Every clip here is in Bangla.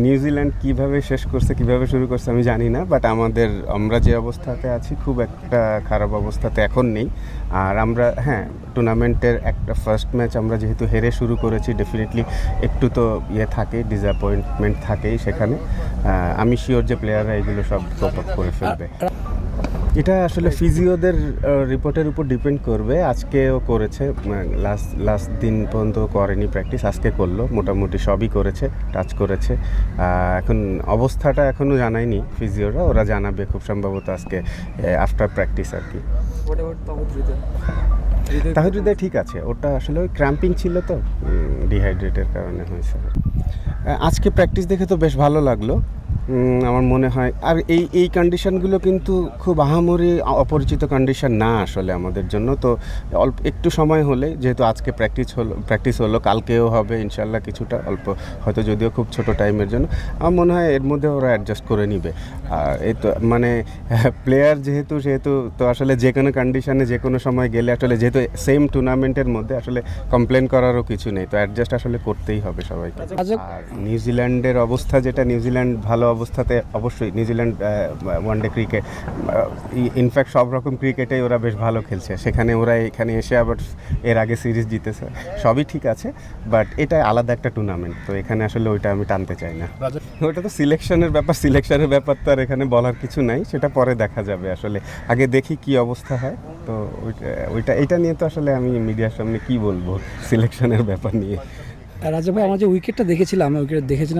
নিউজিল্যান্ড কিভাবে শেষ করছে, কিভাবে শুরু করছে আমি জানি না, বাট আমরা যে অবস্থাতে আছি খুব একটা খারাপ অবস্থাতে এখন নেই। আর আমরা টুর্নামেন্টের একটা ফার্স্ট ম্যাচ আমরা যেহেতু হেরে শুরু করেছি, ডেফিনেটলি একটু তো থাকে, ডিসঅ্যাপয়েন্টমেন্ট থাকেই সেখানে। আমি শিওর যে প্লেয়াররা এগুলো সব কোপ আপ করে ফেলবে। এটা আসলে ফিজিওদের রিপোর্টের উপর ডিপেন্ড করবে। আজকেও করেছে, লাস্ট দিন পর্যন্ত করেনি প্র্যাকটিস, আজকে করলো, মোটামুটি সবই করেছে, টাচ করেছে। এখন অবস্থাটা এখনও জানায়নি ফিজিওরা, ওরা জানাবে খুব সম্ভবত আজকে আফটার প্র্যাকটিস আর কি। তাহিদ ঠিক আছে, ওটা আসলে ওই ক্র্যাম্পিং ছিল তো, ডিহাইড্রেটের কারণে হয়েছে। আজকে প্র্যাকটিস দেখে তো বেশ ভালো লাগলো আমার মনে হয়। আর এই কন্ডিশনগুলো কিন্তু খুব আহামরি অপরিচিত কন্ডিশন না আসলে আমাদের জন্য। তো অল্প একটু সময় হলে, যেহেতু আজকে প্র্যাকটিস হলো, কালকেও হবে ইনশাল্লাহ কিছুটা অল্প, হয়তো যদিও খুব ছোট টাইমের জন্য, আমার মনে হয় এর মধ্যে ওরা অ্যাডজাস্ট করে নিবে। আর এই তো মানে প্লেয়ার যেহেতু তো আসলে যে কোনো কন্ডিশনে যে কোনো সময় গেলে আসলে, যেহেতু সেম টুর্নামেন্টের মধ্যে আসলে কমপ্লেন করারও কিছু নেই, তো অ্যাডজাস্ট আসলে করতেই হবে সবাইকে। আর নিউজিল্যান্ডের অবস্থা যেটা, নিউজিল্যান্ড ভালো অবস্থাতে, অবশ্যই নিউজিল্যান্ড ওয়ানডে ক্রিকেট, ইনফ্যাক্ট সব রকম ক্রিকেটেই ওরা বেশ ভালো খেলছে। সেখানে ওরা এখানে এসে আবার এর আগে সিরিজ জিতেছে, সবই ঠিক আছে, বাট এটা আলাদা একটা টুর্নামেন্ট, তো এখানে আসলে ওইটা আমি টানতে চাই না। ওইটা তো সিলেকশনের ব্যাপার তো আর এখানে বলার কিছু নাই, সেটা পরে দেখা যাবে। আসলে আগে দেখি কি অবস্থা হয়, তো এটা নিয়ে তো আসলে আমি মিডিয়ার সামনে কি বলবো সিলেকশনের ব্যাপার নিয়ে। রাজা ভাই, আমরা যে উইকেটটা দেখেছিলাম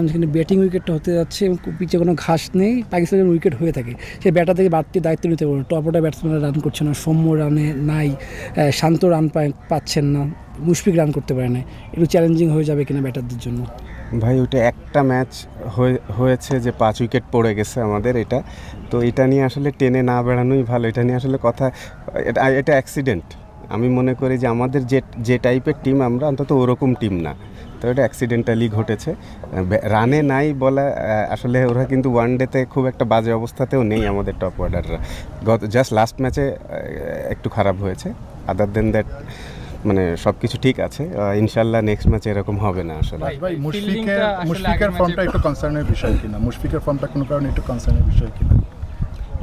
যেখানে ব্যাটিং উইকেটটা হতে যাচ্ছে, পিচে কোনো ঘাস নেই, পাকিস্তানের উইকেট হয়ে থাকে, সেই ব্যাটার থেকে বাড়তি দায়িত্ব নিতে পারবে। টপ অর্ডার ব্যাটসম্যানরা রান করছে না, সৌম্য রানে নাই, শান্ত রান পাচ্ছেন না, মুশফিক রান করতে পারে না, একটু চ্যালেঞ্জিং হয়ে যাবে কিনা ব্যাটারদের জন্য? ভাই ওইটা একটা ম্যাচ হয়েছে যে 5 উইকেট পড়ে গেছে আমাদের, তো এটা নিয়ে আসলে টেনে না বেড়ানোই ভালো। এটা নিয়ে আসলে কথা, এটা অ্যাক্সিডেন্ট। আমি মনে করি যে আমাদের যে টাইপের টিম আমরা, অন্তত ওরকম টিম না, তো এটা অ্যাক্সিডেন্টালি ঘটেছে। রানে নাই বলা, আসলে ওরা কিন্তু ওয়ান ডেতে খুব একটা বাজে অবস্থাতেও নেই আমাদের টপ অর্ডাররা। জাস্ট লাস্ট ম্যাচে একটু খারাপ হয়েছে, আদার দেন দ্যাট মানে সব কিছু ঠিক আছে। ইনশাল্লাহ নেক্সট ম্যাচ এরকম হবে না। আসলে মুশফিকের ফর্মটা একটু কনসার্নের বিষয় কিনা? মুশফিকের ফর্মটা কোনো কারণে একটু কনসার্নের বিষয় কিনা?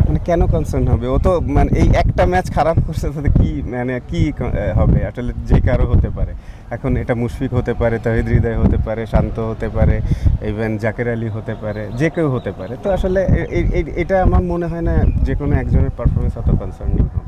মানে কেন কনসার্ন হবে? ও তো মানে এই একটা ম্যাচ খারাপ করছে, তাতে কি হবে? আসলে যে কারো হতে পারে। এখন এটা মুশফিক হতে পারে, তাহিদ হৃদয় হতে পারে, শান্ত হতে পারে, ইভেন জাকের আলী হতে পারে, যে কেউ হতে পারে। তো আসলে এটা আমার মনে হয় না যে কোনো একজনের পারফরমেন্স অত কনসার্নিং হবে।